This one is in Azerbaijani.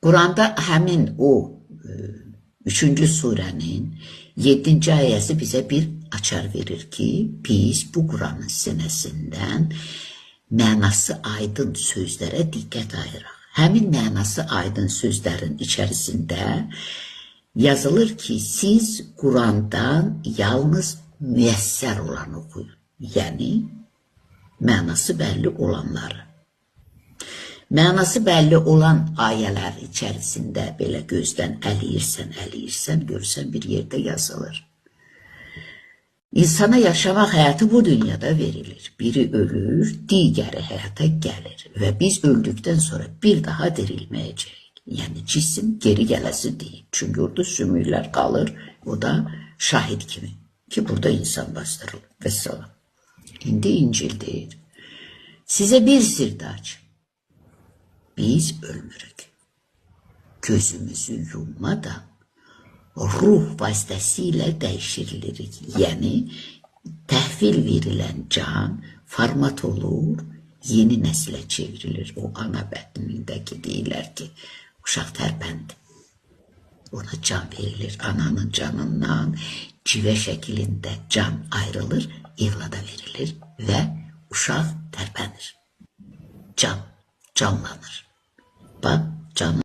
Quranda həmin o 3-cü surənin 7-ci ayəsi bizə bir açar verir ki, biz bu Quranın sinəsindən mənası aydın sözlərə diqqət ayıraq. Həmin mənası aydın sözlərin içərisində yazılır ki, siz Qurandan yalnız müyəssər olanı oxuyun. Yəni, mənası bəlli olanları. Mənası bəlli olan ayələr içərisində belə gözdən əliyirsən, görürsən bir yerdə yazılır. İnsana yaşamaq həyatı bu dünyada verilir. Biri ölür, digəri həyata gəlir və biz öldükdən sonra bir daha dirilməyəcəyik. Yəni cisim geri gələsi deyil. Çünki orada sümüklər qalır, o da şahid kimi ki, burada insan bastırılır və salam. İndi İncil deyir. Sizə bir sir də açım. Biz ölmürük. Gözümüzü yummadan ruh vasitəsilə dəyişiririk. Yəni, təhvil verilən can format olur, yeni nəslə çevrilir. O ana bətnindəki deyirlər ki, uşaq tərpəndi. Ona can verilir. Ananın canından civə şəklində can ayrılır, evlada verilir və uşaq tərpənir. Canlanır. Bax, can